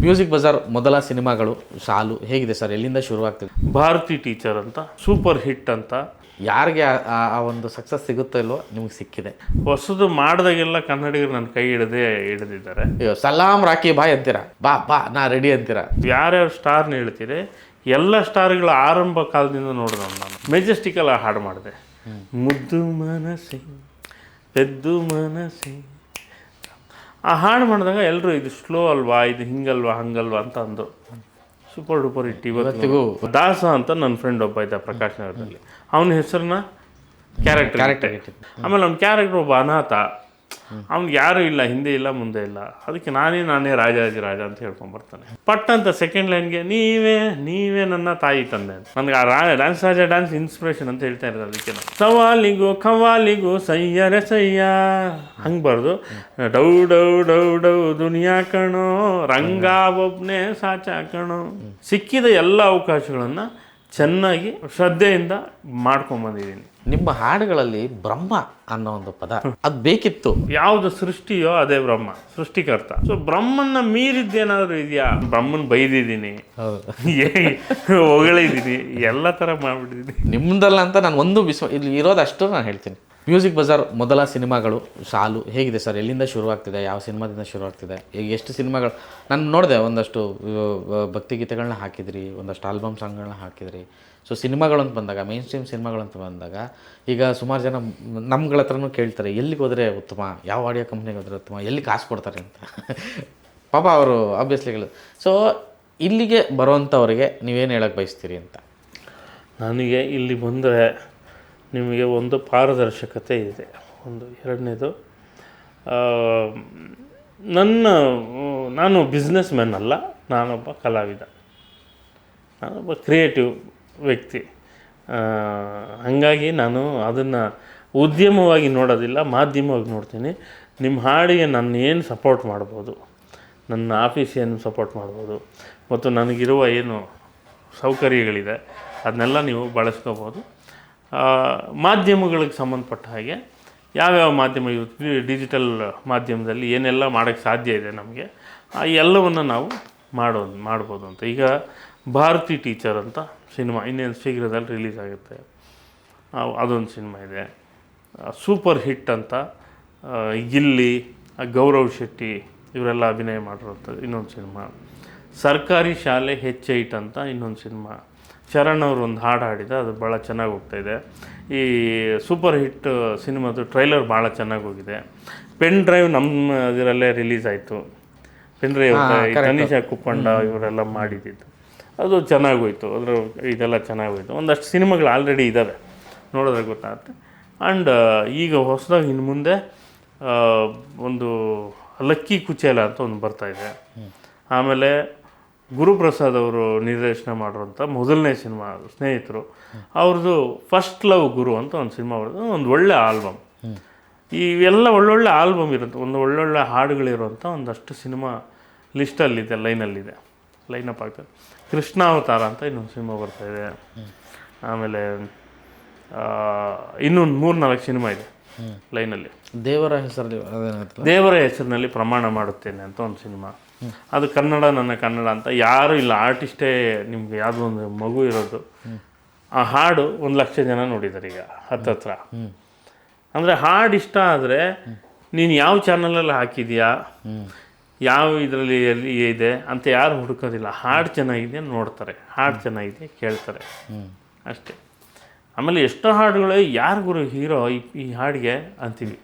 Music Bazaar ಮೊದಲ ಸಿನಿಮಾಗಳು ಶಾಲು ಹೇಗಿದೆ ಸರ್? ಎಲ್ಲಿಂದ ಶುರುವಾಗ್ತಿದೆ? ಭಾರತಿ ಟೀಚರ್ ಅಂತ ಸೂಪರ್ ಹಿಟ್ ಅಂತ. ಯಾರಿಗೆ ಆ ಒಂದು ಸಕ್ಸಸ್ ಸಿಗುತ್ತೋ ಇಲ್ವೋ ನಿಮಗೆ ಸಿಕ್ಕಿದೆ. ಹೊಸದು ಮಾಡಿದಾಗೆಲ್ಲ ಕನ್ನಡಿಗರು ನನ್ನ ಕೈ ಹಿಡಿದಿದ್ದಾರೆ. ಅಯ್ಯೋ ಸಲಾಮ್ ರಾಕಿ ಬಾಯ್ ಅಂತೀರಾ, ಬಾ ನಾ ರೆಡಿ ಅಂತೀರಾ. ಯಾರ್ಯಾರು ಸ್ಟಾರ್ನ ಹೇಳ್ತೀರಿ, ಎಲ್ಲ ಸ್ಟಾರ್ಗಳ ಆರಂಭ ಕಾಲದಿಂದ ನೋಡಿದ ನಾನು ಮೆಜೆಸ್ಟಿಕಲ್ ಹಾಡು ಮಾಡಿದೆ. ಮುದ್ದು ಮನಸ್ಸೆ ಪೆದ್ದು ಮನಸ್ಸೆ ಆ ಹಾಡು ಮಾಡಿದಾಗ ಎಲ್ಲರೂ ಇದು ಸ್ಲೋ ಅಲ್ವಾ, ಇದು ಹಿಂಗಲ್ವಾ ಹಂಗಲ್ವಾ ಅಂತ ಅಂದು ಸೂಪರ್ ಡೂಪರ್ ಹಿಟ್. ಇವತ್ತಿಗೂ ದಾಸ ಅಂತ ನನ್ನ ಫ್ರೆಂಡ್ ಒಬ್ಬ ಇದ್ದ ಪ್ರಕಾಶ್ ನಗರದಲ್ಲಿ, ಅವನ ಹೆಸರನ್ನ ಕ್ಯಾರೆಕ್ಟರ್. ಆಮೇಲೆ ಅವ್ನ ಕ್ಯಾರೆಕ್ಟರ್ ಒಬ್ಬ ಅನಾಥ, ಅವ್ನಿಗೆ ಯಾರೂ ಇಲ್ಲ, ಹಿಂದೆ ಇಲ್ಲ ಮುಂದೆ ಇಲ್ಲ. ಅದಕ್ಕೆ ನಾನೇ ರಾಜ ಅಂತ ಹೇಳ್ಕೊಂಬರ್ತಾನೆ. ಪಟ್ ಅಂತ ಸೆಕೆಂಡ್ ಲೈನ್ಗೆ ನೀವೇ ನನ್ನ ತಾಯಿ ತಂದೆ ಅಂತ. ನನಗೆ ಆ ಡ್ಯಾನ್ಸ್ ಇನ್ಸ್ಪಿರೇಷನ್ ಅಂತ ಹೇಳ್ತಾ ಇರೋದು. ಅದಕ್ಕೆ ನಾನು ಸವಾಲಿಗೂ ಖವಾಲಿಗೂ ಸಯ್ಯರೆ ಸಯ್ಯ ಹಂಗೆ ಬರ್ದು ಡೌ ಡೌ ಡೌ ಡೌ ದುನಿಯಾ ಕಣೋ ರಂಗ ಒಬ್ನೇ ಸಾಚ ಕಣೋ. ಸಿಕ್ಕಿದ ಎಲ್ಲ ಅವಕಾಶಗಳನ್ನು ಚೆನ್ನಾಗಿ ಶ್ರದ್ಧೆಯಿಂದ ಮಾಡ್ಕೊಂಬಂದಿದ್ದೀನಿ. ನಿಮ್ಮ ಹಾಡುಗಳಲ್ಲಿ ಬ್ರಹ್ಮ ಅನ್ನೋ ಒಂದು ಪದ ಅದು ಬೇಕಿತ್ತು. ಯಾವುದು ಸೃಷ್ಟಿಯೋ ಅದೇ ಬ್ರಹ್ಮ, ಸೃಷ್ಟಿಕರ್ತ. ಸೊ ಬ್ರಹ್ಮನ್ನ ಮೀರಿದ್ದೇನಾದ್ರು ಇದೆಯಾ? ಬ್ರಹ್ಮನ್ ಬೈದಿದ್ದೀನಿ, ಹೊಗಳಿದ್ದೀನಿ, ಎಲ್ಲ ಥರ ಮಾಡ್ಬಿಟ್ಟಿದ್ದೀನಿ. ನಿಮ್ದಲ್ಲ ಅಂತ ನಾನು ಒಂದು ಇಲ್ಲಿ ಇರೋದಷ್ಟು ನಾನು ಹೇಳ್ತೀನಿ. ಮ್ಯೂಸಿಕ್ ಬಜಾರ್ ಮೊದಲ ಸಿನಿಮಾಗಳು ಶಾಲು ಹೇಗಿದೆ ಸರ್? ಎಲ್ಲಿಂದ ಶುರುವಾಗ್ತಿದೆ? ಯಾವ ಸಿನಿಮಾದಿಂದ ಶುರುವಾಗ್ತಿದೆ? ಈಗ ಎಷ್ಟು ಸಿನಿಮಾಗಳು ನಾನು ನೋಡಿದೆ. ಒಂದಷ್ಟು ಭಕ್ತಿಗೀತೆಗಳನ್ನ ಹಾಕಿದ್ರಿ, ಒಂದಷ್ಟು ಆಲ್ಬಮ್ ಸಾಂಗ್ಗಳನ್ನ ಹಾಕಿದ್ರಿ. ಸೊ ಸಿನಿಮಾಗಳು ಅಂತ ಬಂದಾಗ, ಮೇನ್ ಸ್ಟ್ರೀಮ್ ಸಿನಿಮಾಗಳು ಅಂತ ಬಂದಾಗ ಈಗ ಸುಮಾರು ಜನ ನಮ್ಗಳ ಹತ್ರನೂ ಕೇಳ್ತಾರೆ, ಎಲ್ಲಿಗೆ ಹೋದರೆ ಉತ್ತಮ, ಯಾವ ಆಡಿಯೋ ಕಂಪ್ನಿಗೆ ಹೋದರೆ ಉತ್ತಮ, ಎಲ್ಲಿ ಕಾಸು ಕೊಡ್ತಾರೆ ಅಂತ. ಪಾಪ ಅವರು ಆಬ್ವಿಯಸ್ಲಿ ಸೊ ಇಲ್ಲಿಗೆ ಬರೋವಂಥವ್ರಿಗೆ ನೀವೇನು ಹೇಳೋಕ್ಕೆ ಬಯಸ್ತೀರಿ ಅಂತ? ನನಗೆ ಇಲ್ಲಿ ಬಂದರೆ ನಿಮಗೆ ಒಂದು ಪಾರದರ್ಶಕತೆ ಇದೆ. ಎರಡನೇದು, ನಾನು ಬಿಸ್ನೆಸ್ ಮ್ಯಾನ್ ಅಲ್ಲ, ನಾನೊಬ್ಬ ಕಲಾವಿದ, ನಾನೊಬ್ಬ ಕ್ರಿಯೇಟಿವ್ ವ್ಯಕ್ತಿ. ಹಾಗಾಗಿ ನಾನು ಅದನ್ನು ಉದ್ಯಮವಾಗಿ ನೋಡೋದಿಲ್ಲ, ಮಾಧ್ಯಮವಾಗಿ ನೋಡ್ತೀನಿ. ನಿಮ್ಮ ಹಾಡಿಗೆ ನಾನು ಏನು ಸಪೋರ್ಟ್ ಮಾಡ್ಬೋದು, ನನ್ನ ಆಫೀಸ್ ಏನು ಸಪೋರ್ಟ್ ಮಾಡ್ಬೋದು, ಮತ್ತು ನನಗಿರುವ ಏನು ಸೌಕರ್ಯಗಳಿದೆ ಅದನ್ನೆಲ್ಲ ನೀವು ಬಳಸ್ಕೋಬೋದು. ಮಾಧ್ಯಮಗಳಿಗೆ ಸಂಬಂಧಪಟ್ಟ ಹಾಗೆ ಯಾವ್ಯಾವ ಮಾಧ್ಯಮ ಇರುತ್ತೆ, ಡಿಜಿಟಲ್ ಮಾಧ್ಯಮದಲ್ಲಿ ಏನೆಲ್ಲ ಮಾಡೋಕ್ಕೆ ಸಾಧ್ಯ ಇದೆ ನಮಗೆ, ಆ ಎಲ್ಲವನ್ನು ನಾವು ಮಾಡ್ಬೋದು ಅಂತ. ಈಗ ಭಾರತಿ ಟೀಚರ್ ಅಂತ ಸಿನಿಮಾ ಇನ್ನೇನು ಶೀಘ್ರದಲ್ಲಿ ರಿಲೀಸ್ ಆಗುತ್ತೆ, ಅದೊಂದು ಸಿನಿಮಾ ಇದೆ. ಸೂಪರ್ ಹಿಟ್ ಅಂತ ಗಿಲ್ಲಿ, ಗೌರವ್ ಶೆಟ್ಟಿ ಇವರೆಲ್ಲ ಅಭಿನಯ ಮಾಡಿರೋಂಥದ್ದು ಇನ್ನೊಂದು ಸಿನಿಮಾ. ಸರ್ಕಾರಿ ಶಾಲೆ H8 ಅಂತ ಇನ್ನೊಂದು ಸಿನಿಮಾ. ಶರಣ್ ಅವರು ಒಂದು ಹಾಡು ಹಾಡಿದ, ಅದು ಭಾಳ ಚೆನ್ನಾಗಿ ಹೋಗ್ತಾಯಿದೆ. ಈ ಸೂಪರ್ ಹಿಟ್ ಸಿನಿಮಾದು ಟ್ರೈಲರ್ ಭಾಳ ಚೆನ್ನಾಗಿ ಹೋಗಿದೆ. ಪೆನ್ ಡ್ರೈವ್ ನಮ್ಮ ಇದರಲ್ಲೇ ರಿಲೀಸ್ ಆಯಿತು. ಪೆನ್ ಡ್ರೈವ್ ತನಿಷಾ ಕುಪ್ಪಂಡ ಇವರೆಲ್ಲ ಮಾಡಿದ್ದು, ಅದು ಚೆನ್ನಾಗೋಯ್ತು. ಅದ್ರ ಇದೆಲ್ಲ ಚೆನ್ನಾಗೋಯ್ತು. ಒಂದಷ್ಟು ಸಿನಿಮಾಗಳು ಆಲ್ರೆಡಿ ಇದ್ದಾವೆ, ನೋಡಿದ್ರೆ ಗೊತ್ತಾಗುತ್ತೆ. ಆ್ಯಂಡ್ ಈಗ ಹೊಸದಾಗಿ ಇನ್ನು ಮುಂದೆ ಒಂದು ಲಕ್ಕಿ ಕುಚೇಲ ಅಂತ ಒಂದು ಬರ್ತಾಯಿದೆ. ಆಮೇಲೆ ಗುರುಪ್ರಸಾದ್ ಅವರು ನಿರ್ದೇಶನ ಮಾಡಿರೋಂಥ ಮೊದಲನೇ ಸಿನಿಮಾ ಸ್ನೇಹಿತರು, ಅವ್ರದ್ದು ಫಸ್ಟ್ ಲವ್ ಗುರು ಅಂತ ಒಂದು ಸಿನಿಮಾ ಬರೋದು. ಒಂದು ಒಳ್ಳೆ ಆಲ್ಬಮ್. ಇವೆಲ್ಲ ಒಳ್ಳೊಳ್ಳೆ ಆಲ್ಬಮ್ ಇರುತ್ತೆ, ಒಂದು ಒಳ್ಳೊಳ್ಳೆ ಹಾಡುಗಳಿರುವಂಥ ಒಂದಷ್ಟು ಸಿನಿಮಾ ಲಿಸ್ಟಲ್ಲಿದೆ, ಲೈನಪ್ ಆಗ್ತದೆ. ಕೃಷ್ಣಾವತಾರ ಅಂತ ಇನ್ನೊಂದು ಸಿನಿಮಾ ಬರ್ತಾಯಿದೆ. ಆಮೇಲೆ ಇನ್ನೊಂದು 3-4 ಸಿನಿಮಾ ಇದೆ ಲೈನಲ್ಲಿ. ದೇವರ ಹೆಸರಿನಲ್ಲಿ ಪ್ರಮಾಣ ಮಾಡುತ್ತೇನೆ ಅಂತ ಒಂದು ಸಿನಿಮಾ. ಅದು ನನ್ನ ಕನ್ನಡ ಅಂತ ಯಾರೂ ಇಲ್ಲ, ಆರ್ಟಿಸ್ಟೇ. ನಿಮಗೆ ಯಾವುದೋ ಒಂದು ಮಗು ಇರೋದು, ಆ ಹಾಡು 1,00,000 ಜನ ನೋಡಿದ್ದಾರೆ ಈಗ ಹತ್ತತ್ರ. ಅಂದರೆ ಹಾಡು ಇಷ್ಟ ಆದರೆ ನೀನು ಯಾವ ಚಾನಲಲ್ಲಿ ಹಾಕಿದೆಯಾ, ಯಾವ ಇದರಲ್ಲಿ ಎಲ್ಲಿ ಇದೆ ಅಂತ ಯಾರು ಹುಡುಕೋದಿಲ್ಲ. ಹಾಡು ಚೆನ್ನಾಗಿದೆ ನೋಡ್ತಾರೆ, ಹಾಡು ಚೆನ್ನಾಗಿದೆ ಕೇಳ್ತಾರೆ, ಅಷ್ಟೇ. ಆಮೇಲೆ ಎಷ್ಟೋ ಹಾಡುಗಳು ಯಾರು ಗುರು ಹೀರೋ ಈ ಹಾಡಿಗೆ ಅಂತೀವಿ.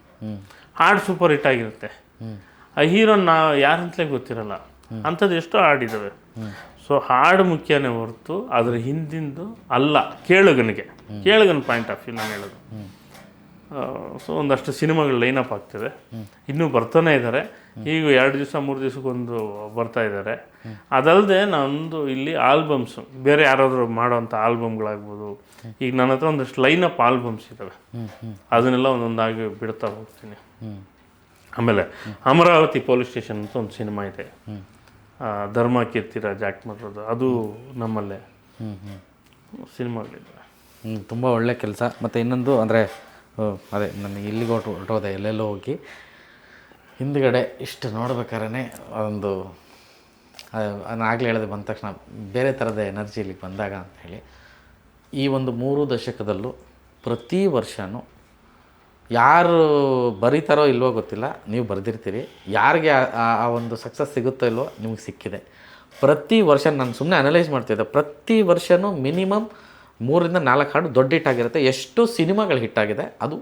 ಹಾಡು ಸೂಪರ್ ಹಿಟ್ ಆಗಿರುತ್ತೆ, ಆ ಹೀರೋನ ಯಾರಂತಲೇ ಗೊತ್ತಿರಲ್ಲ. ಅಂಥದ್ದು ಎಷ್ಟೋ ಹಾಡಿದ್ದಾವೆ. ಸೊ ಹಾಡು ಮುಖ್ಯನೇ ಹೊರತು ಅದ್ರ ಹಿಂದಿಂದು ಅಲ್ಲ, ಕೇಳುಗನ ಪಾಯಿಂಟ್ ಆಫ್ ವ್ಯೂ ನಾನು ಹೇಳೋದು. ಸೊ ಒಂದಷ್ಟು ಸಿನಿಮಾಗಳು ಲೈನಪ್ ಆಗ್ತದೆ, ಇನ್ನೂ ಬರ್ತಾನೆ ಇದ್ದಾರೆ. ಈಗ 2 ದಿವಸ 3 ದಿವಸಕ್ಕೊಂದು ಬರ್ತಾ ಇದ್ದಾರೆ. ಅದಲ್ಲದೆ ನಾನೊಂದು ಇಲ್ಲಿ ಆಲ್ಬಮ್ಸು ಬೇರೆ ಯಾರಾದರೂ ಮಾಡೋವಂಥ ಆಲ್ಬಮ್ಗಳಾಗ್ಬೋದು. ಈಗ ನನ್ನ ಹತ್ರ ಒಂದಷ್ಟು ಲೈನಪ್ ಆಲ್ಬಮ್ಸ್ ಇದ್ದಾವೆ, ಅದನ್ನೆಲ್ಲ ಒಂದೊಂದಾಗಿ ಬಿಡ್ತಾ ಹೋಗ್ತೀನಿ. ಆಮೇಲೆ ಅಮರಾವತಿ ಪೊಲೀಸ್ ಸ್ಟೇಷನ್ ಅಂತ ಒಂದು ಸಿನಿಮಾ ಇದೆ, ಧರ್ಮ ಕೀರ್ತಿರಾಜ್ ಆ್ಯಕ್ಟ್ ಮಾಡಿರೋದು. ಅದು ನಮ್ಮಲ್ಲೇ ಸಿನಿಮಾಗಳಿದ್ದಾವೆ. ತುಂಬ ಒಳ್ಳೆ ಕೆಲಸ. ಮತ್ತು ಇನ್ನೊಂದು ಅಂದರೆ ಅದೇ ನನಗೆ ಇಲ್ಲಿಗೆ ಹೊರಟೋದೆ, ಎಲ್ಲೆಲ್ಲೋ ಹೋಗಿ ಹಿಂದ್ಗಡೆ ಇಷ್ಟು ನೋಡ್ಬೇಕಾದ್ರೆ ಒಂದು ನಾನು ಆಗಲೇ ಹೇಳಿದೆ ಬಂದ ತಕ್ಷಣ ಬೇರೆ ಥರದ ಎನರ್ಜಿ ಇಲ್ಲಿಗೆ ಬಂದಾಗ ಅಂತ ಹೇಳಿ. ಈ ಒಂದು 3 ದಶಕದಲ್ಲೂ ಪ್ರತಿ ವರ್ಷವೂ ಯಾರು ಬರೀತಾರೋ ಇಲ್ವೋ ಗೊತ್ತಿಲ್ಲ, ನೀವು ಬರೆದಿರ್ತೀರಿ. ಯಾರಿಗೆ ಆ ಒಂದು ಸಕ್ಸಸ್ ಸಿಗುತ್ತೋ ಇಲ್ವೋ ನಿಮಗೆ ಸಿಕ್ಕಿದೆ. ಪ್ರತಿ ವರ್ಷ ನಾನು ಸುಮ್ಮನೆ ಅನಲೈಸ್ ಮಾಡ್ತಿದ್ದೆ, ಪ್ರತಿ ವರ್ಷವೂ ಮಿನಿಮಮ್ 3 ರಿಂದ 4 ಹಾಡು ದೊಡ್ಡ ಹಿಟ್ಟಾಗಿರುತ್ತೆ. ಎಷ್ಟು ಸಿನಿಮಾಗಳು ಹಿಟ್ಟಾಗಿದೆ, ಅದು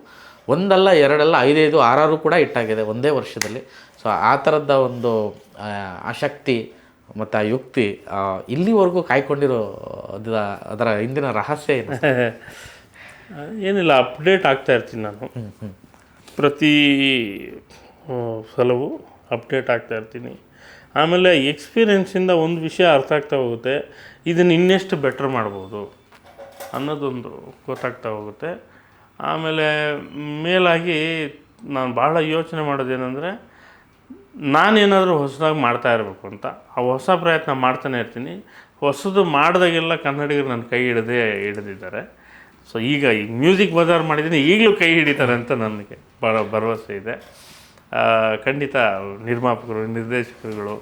ಒಂದಲ್ಲ, ಎರಡಲ್ಲ, 5, 6 ಕೂಡ ಹಿಟ್ಟಾಗಿದೆ ಒಂದೇ ವರ್ಷದಲ್ಲಿ. ಸೊ ಆ ಥರದ ಒಂದು ಆಸಕ್ತಿ ಮತ್ತು ಆ ಯುಕ್ತಿ ಇಲ್ಲಿವರೆಗೂ ಕಾಯ್ಕೊಂಡಿರೋ ಅದರ ಹಿಂದಿನ ರಹಸ್ಯ ಏನು? ಏನಿಲ್ಲ, ಅಪ್ಡೇಟ್ ಆಗ್ತಾ ಇರ್ತೀನಿ ನಾನು. ಪ್ರತಿ ಸಲವೂ ಅಪ್ಡೇಟ್ ಆಗ್ತಾ ಇರ್ತೀನಿ. ಆಮೇಲೆ ಎಕ್ಸ್ಪೀರಿಯೆನ್ಸಿಂದ ಒಂದು ವಿಷಯ ಅರ್ಥ ಆಗ್ತಾ ಹೋಗುತ್ತೆ, ಇದನ್ನು ಇನ್ನೆಷ್ಟು ಬೆಟ್ರ್ ಮಾಡ್ಬೋದು ಅನ್ನೋದೊಂದು ಗೊತ್ತಾಗ್ತಾ ಹೋಗುತ್ತೆ. ಆಮೇಲೆ ಮೇಲಾಗಿ ನಾನು ಭಾಳ ಯೋಚನೆ ಮಾಡೋದೇನೆಂದರೆ, ನಾನೇನಾದರೂ ಹೊಸದಾಗಿ ಮಾಡ್ತಾ ಇರಬೇಕು ಅಂತ ಆ ಹೊಸ ಪ್ರಯತ್ನ ಮಾಡ್ತಾನೆ ಇರ್ತೀನಿ. ಹೊಸದು ಮಾಡಿದಾಗೆಲ್ಲ ಕನ್ನಡಿಗರು ನನ್ನ ಕೈ ಹಿಡಿದಿದ್ದಾರೆ. ಸೊ ಈಗ ಮ್ಯೂಸಿಕ್ ಬಜಾರ್ ಮಾಡಿದ್ದೀನಿ, ಈಗಲೂ ಕೈ ಹಿಡಿತಾರೆ ಅಂತ ನನಗೆ ಭರವಸೆ ಇದೆ. ಖಂಡಿತ ನಿರ್ಮಾಪಕರು, ನಿರ್ದೇಶಕರುಗಳು,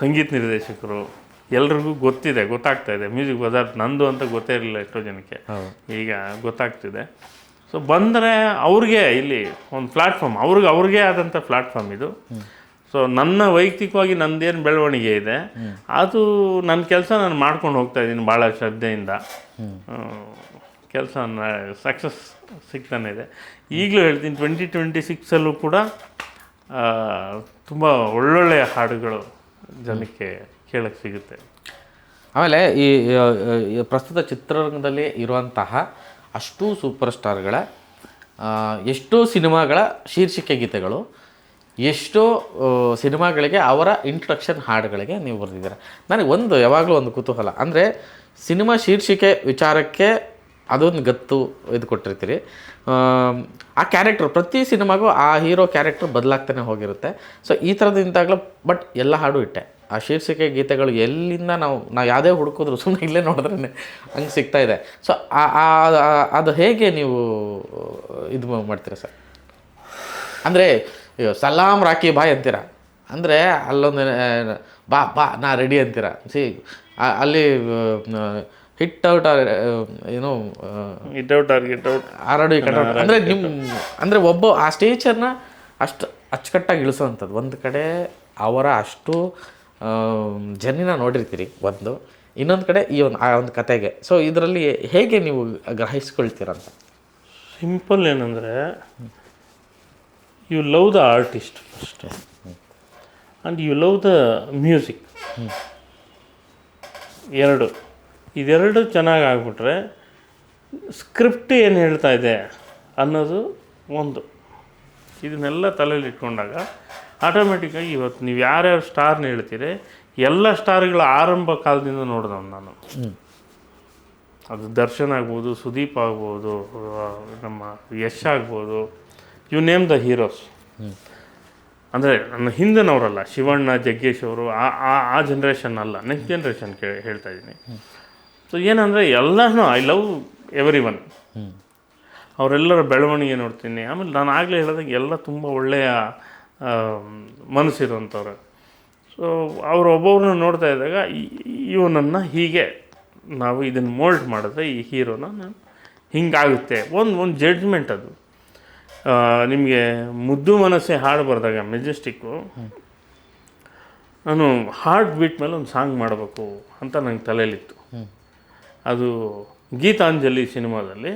ಸಂಗೀತ ನಿರ್ದೇಶಕರು ಎಲ್ರಿಗೂ ಗೊತ್ತಾಗ್ತಾ ಇದೆ. ಮ್ಯೂಸಿಕ್ ಬಜಾರ್ ನಂದು ಅಂತ ಗೊತ್ತೇ ಇರಲಿಲ್ಲ ಎಷ್ಟೋ ಜನಕ್ಕೆ, ಈಗ ಗೊತ್ತಾಗ್ತಿದೆ. ಸೊ ಬಂದರೆ ಅವ್ರಿಗೆ ಇಲ್ಲಿ ಒಂದು ಪ್ಲ್ಯಾಟ್ಫಾರ್ಮ್, ಅವ್ರಿಗೆ ಆದಂಥ ಪ್ಲ್ಯಾಟ್ಫಾರ್ಮ್ ಇದು. ಸೊ ನನ್ನ ವೈಯಕ್ತಿಕವಾಗಿ ನಂದೇನು ಬೆಳವಣಿಗೆ ಇದೆ, ಅದು ನನ್ನ ಕೆಲಸ ನಾನು ಮಾಡ್ಕೊಂಡು ಹೋಗ್ತಾ ಇದ್ದೀನಿ ಭಾಳ ಶ್ರದ್ಧೆಯಿಂದ. ಕೆಲಸ ಸಕ್ಸಸ್ ಸಿಗ್ತಾನೆ ಇದೆ. ಈಗಲೂ ಹೇಳ್ತೀನಿ, 2026 ಕೂಡ ತುಂಬ ಒಳ್ಳೊಳ್ಳೆಯ ಹಾಡುಗಳು ಜನಕ್ಕೆ ಕೇಳಕ್ಕೆ ಸಿಗುತ್ತೆ. ಆಮೇಲೆ ಈ ಪ್ರಸ್ತುತ ಚಿತ್ರರಂಗದಲ್ಲಿ ಇರುವಂತಹ ಅಷ್ಟೂ ಸೂಪರ್ ಸ್ಟಾರ್ಗಳ ಎಷ್ಟೋ ಸಿನಿಮಾಗಳ ಶೀರ್ಷಿಕೆ ಗೀತೆಗಳು, ಎಷ್ಟೋ ಸಿನಿಮಾಗಳಿಗೆ ಅವರ ಇಂಟ್ರೊಡಕ್ಷನ್ ಹಾಡುಗಳಿಗೆ ನೀವು ಬರೆದಿದ್ದೀರ. ನನಗೆ ಯಾವಾಗಲೂ ಒಂದು ಕುತೂಹಲ ಅಂದರೆ, ಸಿನಿಮಾ ಶೀರ್ಷಿಕೆ ವಿಚಾರಕ್ಕೆ ಅದೊಂದು ಗತ್ತು ಇದು ಕೊಟ್ಟಿರ್ತೀರಿ. ಆ ಕ್ಯಾರೆಕ್ಟರ್ ಪ್ರತಿ ಸಿನಿಮಾಗೂ ಆ ಹೀರೋ ಕ್ಯಾರೆಕ್ಟರ್ ಬದಲಾಗ್ತಾನೆ ಹೋಗಿರುತ್ತೆ. ಸೊ ಈ ಥರದಿಂದಾಗಲೂ ಬಟ್ ಎಲ್ಲ ಹಾಡು ಇಟ್ಟೆ. ಆ ಶೀರ್ಷಿಕೆ ಗೀತೆಗಳು ಎಲ್ಲಿಂದ ನಾವು ಯಾವುದೇ ಹುಡುಕಿದ್ರು ಸುಮ್ಮನೆ ಇಲ್ಲೇ ನೋಡಿದ್ರೆ ಹಂಗೆ ಸಿಗ್ತಾ ಇದೆ. ಸೊ ಅದು ಹೇಗೆ ನೀವು ಇದು ಮಾಡ್ತೀರಾ ಸರ್? ಅಂದರೆ ಸಲಾಮ್ ರಾಕಿ ಬಾಯ್ ಅಂತೀರ, ಅಂದರೆ ಅಲ್ಲೊಂದು ಬಾ ನಾ ರೆಡಿ ಅಂತೀರ. ಅಲ್ಲಿ ಹಿಟ್ ಔಟ್ ಏನೋ ಆರ್ಡಿ ಕಟ್ಔಟ್ ಅಂದರೆ ಅಂದರೆ ಒಬ್ಬ ಆ ಸ್ಟೇಜನ್ನು ಅಷ್ಟು ಅಚ್ಚುಕಟ್ಟಾಗಿ ಇಳಿಸೋವಂಥದ್ದು. ಒಂದು ಕಡೆ ಅವರ ಅಷ್ಟು ಜರ್ನಿನ ನೋಡಿರ್ತೀರಿ ಒಂದು, ಇನ್ನೊಂದು ಕಡೆ ಆ ಒಂದು ಕತೆಗೆ. ಸೊ ಇದರಲ್ಲಿ ಹೇಗೆ ನೀವು ಗ್ರಹಿಸ್ಕೊಳ್ತೀರಂತ? ಸಿಂಪಲ್ ಏನಂದರೆ, you love the artist first and you love the music. ಇದೆರಡು ಚೆನ್ನಾಗಿ ಆಗ್ಬಿಟ್ರೆ ಸ್ಕ್ರಿಪ್ಟ್ ಏನು ಹೇಳ್ತಾ ಇದೆ ಅನ್ನೋದು ಒಂದು, ಇದನ್ನೆಲ್ಲ ತಲೆಯಲ್ಲಿ ಇಟ್ಕೊಂಡಾಗ ಆಟೋಮೆಟಿಕ್ಕಾಗಿ ಇವತ್ತು ನೀವು ಯಾರ್ಯಾರು ಸ್ಟಾರ್ನ ಹೇಳ್ತೀರಿ, ಎಲ್ಲ ಸ್ಟಾರ್ಗಳ ಆರಂಭ ಕಾಲದಿಂದ ನೋಡಿದವನು ನಾನು. ಅದು ದರ್ಶನ್ ಆಗ್ಬೋದು, ಸುದೀಪ್ ಆಗ್ಬೋದು, ನಮ್ಮ ಯಶ್ ಆಗ್ಬೋದು, ಯು ನೇಮ್ ದ ಹೀರೋಸ್. ಅಂದರೆ ನನ್ನ ಹಿಂದಿನವರಲ್ಲ, ಶಿವಣ್ಣ, ಜಗ್ಗೇಶ್ ಅವರು ಆ ಜನ್ರೇಷನ್ ಅಲ್ಲ, ನೆಕ್ಸ್ಟ್ ಜನ್ರೇಷನ್ ಹೇಳ್ತಾ ಇದ್ದೀನಿ. ಸೊ ಏನಂದರೆ ಎಲ್ಲನೂ ಐ ಲವ್ ಎವ್ರಿ ಒನ್. ಅವರೆಲ್ಲರ ಬೆಳವಣಿಗೆ ನೋಡ್ತೀನಿ. ಆಮೇಲೆ ನಾನು ಆಗಲೇ ಹೇಳಿದಾಗ ಎಲ್ಲ ತುಂಬ ಒಳ್ಳೆಯ ಮನಸ್ಸಿರುವಂಥವ್ರು. ಸೊ ಅವರು ಒಬ್ಬೊಬ್ಬರನ್ನ ನೋಡ್ತಾ ಇದ್ದಾಗ ಇವನನ್ನು ಹೀಗೆ ನಾವು ಇದನ್ನು ಮೋಲ್ಡ್ ಮಾಡಿದ್ರೆ ಈ ಹೀರೋನ ನಾನು ಹಿಂಗಾಗುತ್ತೆ ಒಂದು ಜಡ್ಜ್ಮೆಂಟ್. ಅದು ನಿಮಗೆ ಮುದ್ದು ಮನಸ್ಸೆ ಹಾಡು ಬರೆದಾಗ ಮೆಜೆಸ್ಟಿಕ್ಕು, ನಾನು ಹಾರ್ಟ್ ಬೀಟ್ ಮೇಲೆ ಒಂದು ಸಾಂಗ್ ಮಾಡಬೇಕು ಅಂತ ನಂಗೆ ತಲೆಯಲ್ಲಿತ್ತು. ಅದು ಗೀತಾಂಜಲಿ ಸಿನಿಮಾದಲ್ಲಿ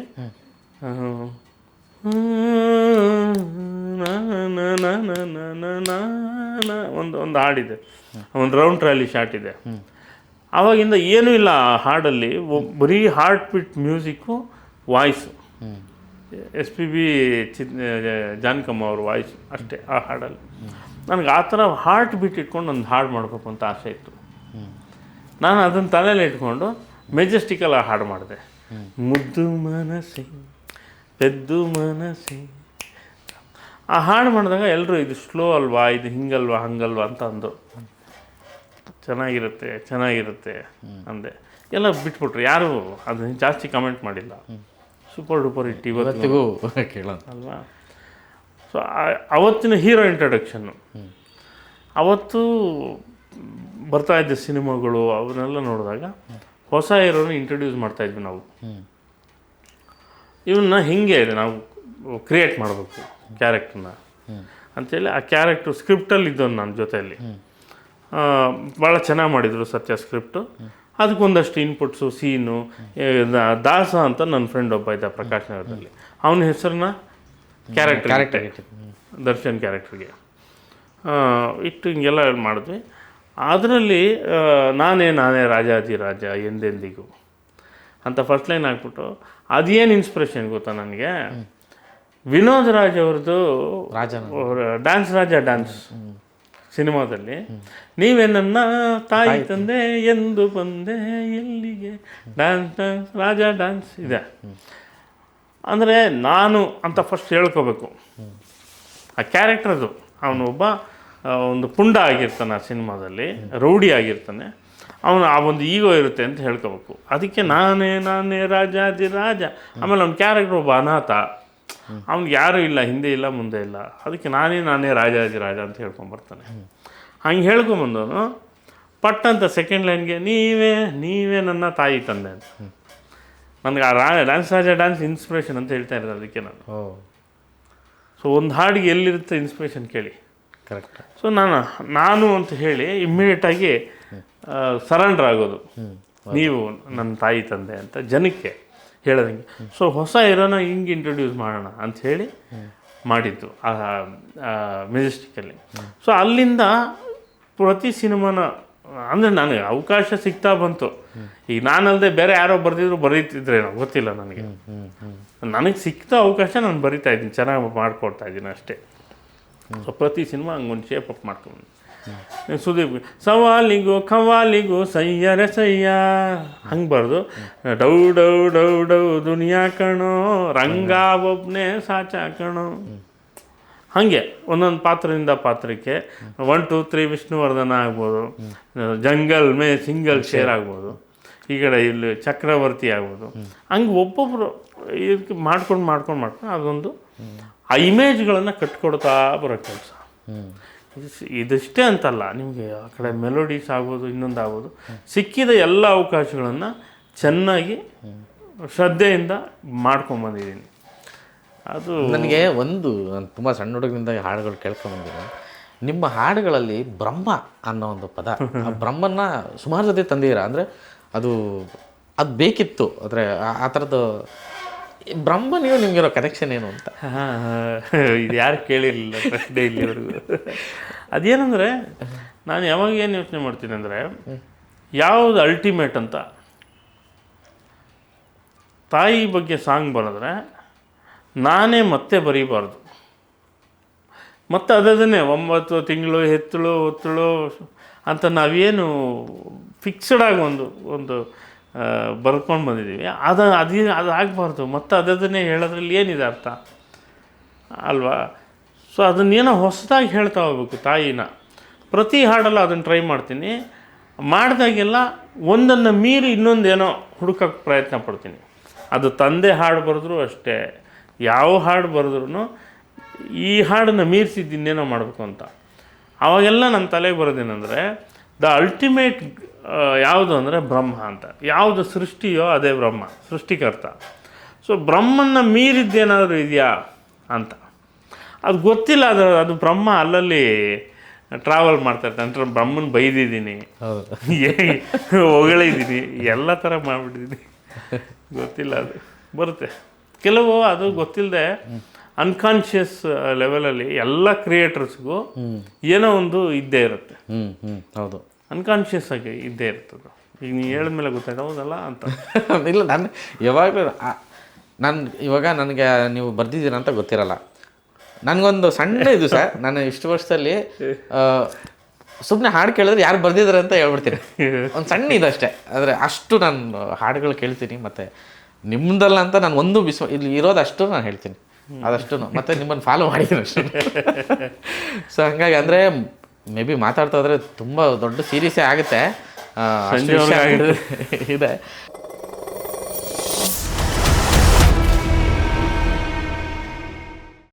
ಒಂದು ಹಾಡಿದೆ, ಒಂದು ರೌಂಡ್ ಟ್ರಾಲಿ ಶಾಟ್ ಇದೆ. ಆವಾಗಿಂದ ಏನೂ ಇಲ್ಲ ಆ ಹಾಡಲ್ಲಿ, ಬರೀ heart beat music, voice SPB Janakamma ಅವ್ರ ವಾಯ್ಸ್ ಅಷ್ಟೇ ಆ ಹಾಡಲ್ಲಿ. ನನಗೆ ಆ ಥರ ಹಾರ್ಟ್ ಬೀಟ್ ಇಟ್ಕೊಂಡು ಒಂದು ಹಾಡು ಮಾಡಬೇಕು ಅಂತ ಆಸೆ ಇತ್ತು. ನಾನು ಅದನ್ನು ತಲೆಯಲ್ಲಿ ಇಟ್ಕೊಂಡು ಮೆಜೆಸ್ಟಿಕಲ್ ಆ ಹಾಡು ಮಾಡಿದೆ. ಮುದ್ದು ಮನಸ್ಸೆ ಪೆದ್ದು ಮನಸ್ಸೆ. ಆ ಹಾಡು ಮಾಡಿದಾಗ ಎಲ್ಲರೂ ಇದು ಸ್ಲೋ ಅಲ್ವಾ, ಇದು ಹಿಂಗಲ್ವಾ ಹಂಗಲ್ವಾ ಅಂತ ಅಂದರು. ಚೆನ್ನಾಗಿರುತ್ತೆ ಅಂದೆ. ಎಲ್ಲ ಬಿಟ್ಬಿಟ್ರು, ಯಾರು ಅದನ್ನು ಜಾಸ್ತಿ ಕಮೆಂಟ್ ಮಾಡಿಲ್ಲ. ಸೂಪರ್ ಡೂಪರ್ ಹಿಟ್ ಇವತ್ತಿಗೂ ಕೇಳೋಣ ಅಲ್ವಾ. ಸೊ ಅವತ್ತಿನ ಹೀರೋ ಇಂಟ್ರಡಕ್ಷನ್ನು ಅವತ್ತು ಬರ್ತಾ ಇದ್ದ ಸಿನಿಮಾಗಳು ಅವನ್ನೆಲ್ಲ ನೋಡಿದಾಗ ಹೊಸ ಹೀರೋನ ಇಂಟ್ರೊಡ್ಯೂಸ್ ಮಾಡ್ತಾಯಿದ್ವಿ ನಾವು. ಇವನ್ನ ಹಿಂಗೆ ನಾವು ಕ್ರಿಯೇಟ್ ಮಾಡಬೇಕು ಕ್ಯಾರೆಕ್ಟ್ರನ್ನ ಅಂಥೇಳಿ ಆ ಕ್ಯಾರೆಕ್ಟ್ರು ಸ್ಕ್ರಿಪ್ಟಲ್ಲಿ ಇದ್ದವನು ನನ್ನ ಜೊತೆಯಲ್ಲಿ ಭಾಳ ಚೆನ್ನಾಗಿ ಮಾಡಿದರು ಸತ್ಯ ಸ್ಕ್ರಿಪ್ಟು. ಅದಕ್ಕೊಂದಷ್ಟು ಇನ್ಪುಟ್ಸು ಸೀನು. ದಾಸ ಅಂತ ನನ್ನ ಫ್ರೆಂಡ್ ಒಬ್ಬ ಇದ್ದ ಪ್ರಕಾಶ್ ನಗರದಲ್ಲಿ, ಅವನ ಹೆಸರನ್ನ ಕ್ಯಾರೆಕ್ಟರ್ ದರ್ಶನ್ ಕ್ಯಾರೆಕ್ಟ್ರಿಗೆ ಇಟ್ಟು ಹಿಂಗೆಲ್ಲ ಮಾಡಿದ್ವಿ. ಅದರಲ್ಲಿ ನಾನೇ ರಾಜಾಧಿರಾಜ ಎಂದೆಂದಿಗೂ ಅಂತ ಫಸ್ಟ್ ಲೈನ್ ಹಾಕ್ಬಿಟ್ಟು ಅದೇನು ಇನ್ಸ್ಪಿರೇಷನ್ ಗೊತ್ತಾ ನನಗೆ, ವಿನೋದ್ ರಾಜ್ ಅವ್ರದ್ದು ಡ್ಯಾನ್ಸ್ ಸಿನಿಮಾದಲ್ಲಿ ನೀವೇ ನನ್ನ ತಾಯಿ ತಂದೆ ಎಂದು ಬಂದೆ ಎಲ್ಲಿಗೆ ಡ್ಯಾನ್ಸ್ ಡ್ಯಾನ್ಸ್ ಇದೆ ಅಂದರೆ ನಾನು ಅಂತ ಫಸ್ಟ್ ಹೇಳ್ಕೋಬೇಕು. ಆ ಕ್ಯಾರೆಕ್ಟರ್ದು ಅವನು ಒಬ್ಬ ಒಂದು ಪುಂಡ ಆಗಿರ್ತಾನೆ ಆ ಸಿನಿಮಾದಲ್ಲಿ, ರೌಡಿ ಆಗಿರ್ತಾನೆ, ಅವನು ಆ ಒಂದು ಈಗೋ ಇರುತ್ತೆ ಅಂತ ಹೇಳ್ಕೋಬೇಕು. ಅದಕ್ಕೆ ನಾನೇ ರಾಜಾಧಿರಾಜ. ಆಮೇಲೆ ಅವ್ನ ಕ್ಯಾರೆಕ್ಟರ್ ಒಬ್ಬ ಅನಾಥ, ಅವ್ನಿಗೆ ಯಾರೂ ಇಲ್ಲ, ಹಿಂದೆ ಇಲ್ಲ ಮುಂದೆ ಇಲ್ಲ, ಅದಕ್ಕೆ ನಾನೇ ರಾಜಾಧಿರಾಜ ಅಂತ ಹೇಳ್ಕೊಂಬರ್ತಾನೆ. ಹಂಗೆ ಹೇಳ್ಕೊಂಬಂದವನು ಪಟ್ ಅಂತ ಸೆಕೆಂಡ್ ಲೈನ್ಗೆ ನೀವೇ ನನ್ನ ತಾಯಿ ತಂದೆ ಅಂತ. ನನಗೆ ಆ ಡ್ಯಾನ್ಸ್ ಇನ್ಸ್ಪಿರೇಷನ್ ಅಂತ ಹೇಳ್ತಾ ಇರೋದು ಅದಕ್ಕೆ ನಾನು. ಸೊ ಒಂದು ಹಾಡಿಗೆ ಎಲ್ಲಿರುತ್ತೆ ಇನ್ಸ್ಪಿರೇಷನ್ ಕೇಳಿ. ಕರೆಕ್ಟ್. ಸೊ ನಾನು ಅಂತ ಹೇಳಿ ಇಮ್ಮಿಡಿಯೇಟಾಗಿ ಸರೆಂಡರ್ ಆಗೋದು, ನೀವು ನನ್ನ ತಾಯಿ ತಂದೆ ಅಂತ ಜನಕ್ಕೆ ಹೇಳೋದಂಗೆ. ಸೊ ಹೊಸ ಹೀರೋನ ಹಿಂಗೆ ಇಂಟ್ರೊಡ್ಯೂಸ್ ಮಾಡೋಣ ಅಂಥೇಳಿ ಮಾಡಿದ್ದು ಆ ಮೆಜೆಸ್ಟಿಕಲ್ಲಿ. ಸೊ ಅಲ್ಲಿಂದ ಪ್ರತಿ ಸಿನಿಮಾನ ಅಂದರೆ ನನಗೆ ಅವಕಾಶ ಸಿಗ್ತಾ ಬಂತು. ಈಗ ನಾನಲ್ಲದೆ ಬೇರೆ ಯಾರೋ ಬರೀತಿದ್ರೇನೋ ಗೊತ್ತಿಲ್ಲ ನನಗೆ. ನನಗೆ ಸಿಕ್ತ ಅವಕಾಶ ನಾನು ಬರಿತಾ ಇದ್ದೀನಿ, ಚೆನ್ನಾಗಿ ಮಾಡ್ಕೊಡ್ತಾ ಇದ್ದೀನಿ ಅಷ್ಟೇ. ಸೊ ಪ್ರತಿ ಸಿನಿಮಾ ಹಂಗೊಂದು ಶೇಪ್ ಅಪ್ ಮಾಡ್ಕೊಂಡು ಸುದೀಪ್ ಸವಾಲಿಗೂ ಖವಾಲಿಗೂ ಸಯ್ಯರೆ ಸಯ್ಯ ಹಂಗೆ ಬರ್ದು ಡೌ ಡೌ ಡೌ ಡೌ ದುನಿಯಾ ಕಣೋ ರಂಗ ಒಬ್ಬನೇ ಸಾಚ ಕಣೋ. ಹಾಗೆ ಒಂದೊಂದು ಪಾತ್ರದಿಂದ ಪಾತ್ರಕ್ಕೆ 1 2 3 ವಿಷ್ಣುವರ್ಧನ ಆಗ್ಬೋದು, ಜಂಗಲ್ ಮೇ ಸಿಂಗಲ್ ಶೇರ್ ಆಗ್ಬೋದು, ಈ ಕಡೆ ಇಲ್ಲಿ ಚಕ್ರವರ್ತಿ ಆಗ್ಬೋದು. ಹಂಗೆ ಒಬ್ಬೊಬ್ಬರು ಇದಕ್ಕೆ ಮಾಡ್ಕೊಂಡು ಅದೊಂದು ಆ ಇಮೇಜ್ಗಳನ್ನು ಕಟ್ಕೊಡ್ತಾ ಬರೋ ಕೆಲಸ. ಇದಷ್ಟೇ ಅಂತಲ್ಲ, ನಿಮಗೆ ಆ ಕಡೆ ಮೆಲೋಡೀಸ್ ಆಗ್ಬೋದು, ಇನ್ನೊಂದು ಆಗ್ಬೋದು, ಸಿಕ್ಕಿದ ಎಲ್ಲ ಅವಕಾಶಗಳನ್ನು ಚೆನ್ನಾಗಿ ಶ್ರದ್ಧೆಯಿಂದ ಮಾಡ್ಕೊಂಬಂದಿದ್ದೀನಿ. ಅದು ನನಗೆ ನಾನು ತುಂಬ ಸಣ್ಣ ಹುಡುಗನಿಂದ ಹಾಡುಗಳು ಕೇಳ್ಕೊಂಬಂದಿದ್ದೀನಿ. ನಿಮ್ಮ ಹಾಡುಗಳಲ್ಲಿ ಬ್ರಹ್ಮ ಅನ್ನೋ ಒಂದು ಪದ, ಆ ಬ್ರಹ್ಮನ್ನ ಸುಮಾರು ಜೊತೆ ತಂದಿದ್ದೀರಾ. ಅಂದರೆ ಅದು ಬೇಕಿತ್ತು. ಅಂದರೆ ಆ ಥರದ್ದು ಬ್ರಹ್ಮ ನೀವು ನಿಮಗಿರೋ ಕನೆಕ್ಷನ್ ಏನು ಅಂತ. ಇದು ಯಾರು ಕೇಳಿರಲಿಲ್ಲ ಪ್ರಶ್ನೆ ಇಲ್ಲಿವರೆಗೂ. ಅದೇನೆಂದರೆ ನಾನು ಯಾವಾಗ ಏನು ಯೋಚನೆ ಮಾಡ್ತೀನಿ ಅಂದರೆ, ಯಾವುದು ಅಲ್ಟಿಮೇಟ್ ಅಂತ. ತಾಯಿ ಬಗ್ಗೆ ಸಾಂಗ್ ಬರೆದ್ರೆ ನಾನೇ ಮತ್ತೆ ಬರೀಬಾರ್ದು. ಮತ್ತು ಅದನ್ನೇ 9 ತಿಂಗಳು ಹೆತ್ತಳು ಹೊತ್ತಳು ಅಂತ ನಾವೇನು ಫಿಕ್ಸ್ಡಾಗಿ ಒಂದು ಬರ್ಕೊಂಡು ಬಂದಿದ್ದೀವಿ, ಅದು ಆಗಬಾರ್ದು. ಮತ್ತು ಅದನ್ನೇ ಹೇಳೋದ್ರಲ್ಲಿ ಏನಿದೆ ಅರ್ಥ ಅಲ್ವಾ? ಸೊ ಅದನ್ನೇನೋ ಹೊಸದಾಗಿ ಹೇಳ್ತಾ ಹೋಗ್ಬೇಕು ತಾಯಿನ. ಪ್ರತಿ ಹಾಡಲ್ಲ ಅದನ್ನು ಟ್ರೈ ಮಾಡ್ತೀನಿ. ಮಾಡಿದಾಗೆಲ್ಲ ಒಂದನ್ನು ಮೀರಿ ಇನ್ನೊಂದೇನೋ ಹುಡುಕೋಕ್ಕೆ ಪ್ರಯತ್ನ ಪಡ್ತೀನಿ. ಅದು ತಂದೆ ಹಾಡು ಬರೆದ್ರು ಅಷ್ಟೇ, ಯಾವ ಹಾಡು ಬರೆದ್ರೂ ಈ ಹಾಡನ್ನು ಮೀರಿಸಿದ್ದನ್ನೇನೋ ಮಾಡಬೇಕು ಅಂತ. ಆವಾಗೆಲ್ಲ ನನ್ನ ತಲೆಗೆ ಬರೋದೇನೆಂದರೆ, ದ ಅಲ್ಟಿಮೇಟ್ ಯಾವುದು ಅಂದರೆ ಬ್ರಹ್ಮ ಅಂತ. ಯಾವುದು ಸೃಷ್ಟಿಯೋ ಅದೇ ಬ್ರಹ್ಮ, ಸೃಷ್ಟಿಕರ್ತ. ಸೊ ಬ್ರಹ್ಮನ್ನ ಮೀರಿದ್ದೇನಾದರೂ ಇದೆಯಾ ಅಂತ ಅದು ಗೊತ್ತಿಲ್ಲ. ಅದು ಬ್ರಹ್ಮ ಅಲ್ಲಲ್ಲಿ ಟ್ರಾವೆಲ್ ಮಾಡ್ತಾಯಿರ್ತಾನೆ. ಅಂದರೆ ಬ್ರಹ್ಮನ ಬೈದಿದ್ದೀನಿ, ಹೊಗಳಿದ್ದೀನಿ, ಎಲ್ಲ ಥರ ಮಾಡಿಬಿಟ್ಟಿದ್ದೀನಿ. ಗೊತ್ತಿಲ್ಲ, ಅದು ಬರುತ್ತೆ ಕೆಲವು. ಅದು ಗೊತ್ತಿಲ್ಲದೆ ಅನ್ಕಾನ್ಷಿಯಸ್ ಲೆವೆಲಲ್ಲಿ ಎಲ್ಲ ಕ್ರಿಯೇಟರ್ಸ್ಗೂ ಏನೋ ಒಂದು ಇದ್ದೇ ಇರುತ್ತೆ. ಹೌದು, ಅನ್ಕಾನ್ಷಿಯಸ್ ಆಗಿ ಇದ್ದೇ ಇರ್ತದೆ. ಈಗ ನೀವು ಹೇಳಿದ್ಮೇಲೆ ಗೊತ್ತಾಯ್ತು ಹೌದಲ್ಲ ಅಂತ. ಇಲ್ಲ, ನಾನು ಯಾವಾಗಲೂ ಇವಾಗ ನನಗೆ ನೀವು ಬರ್ದಿದ್ದೀರ ಅಂತ ಗೊತ್ತಿರಲ್ಲ. ನನಗೊಂದು ಸಣ್ಣ ಇದು ಸರ್, ನಾನು ಇಷ್ಟು ವರ್ಷದಲ್ಲಿ ಸುಮ್ಮನೆ ಹಾಡು ಕೇಳಿದ್ರೆ ಯಾರು ಬರ್ದಿದ್ದಾರೆ ಅಂತ ಹೇಳ್ಬಿಡ್ತೀನಿ. ಒಂದು ಸಣ್ಣ ಇದಷ್ಟೇ. ಆದರೆ ಅಷ್ಟು ನಾನು ಹಾಡುಗಳು ಕೇಳ್ತೀನಿ. ಮತ್ತು ನಿಮ್ಮದಲ್ಲ ಅಂತ ನಾನು ಒಂದು ಇಲ್ಲಿ ಇರೋದಷ್ಟು ನಾನು ಹೇಳ್ತೀನಿ, ಅದಷ್ಟು. ಮತ್ತು ನಿಮ್ಮನ್ನು ಫಾಲೋ ಮಾಡಿದ್ದೀನಿ ಅಷ್ಟು. ಸೊ ಹಂಗಾಗಿ ಅಂದರೆ ಮೇ ಬಿ ಮಾತಾಡ್ತಾ ಹೋದರೆ ತುಂಬ ದೊಡ್ಡ ಸೀರಿಯಸ್ಸೇ ಆಗುತ್ತೆ ಇದೆ.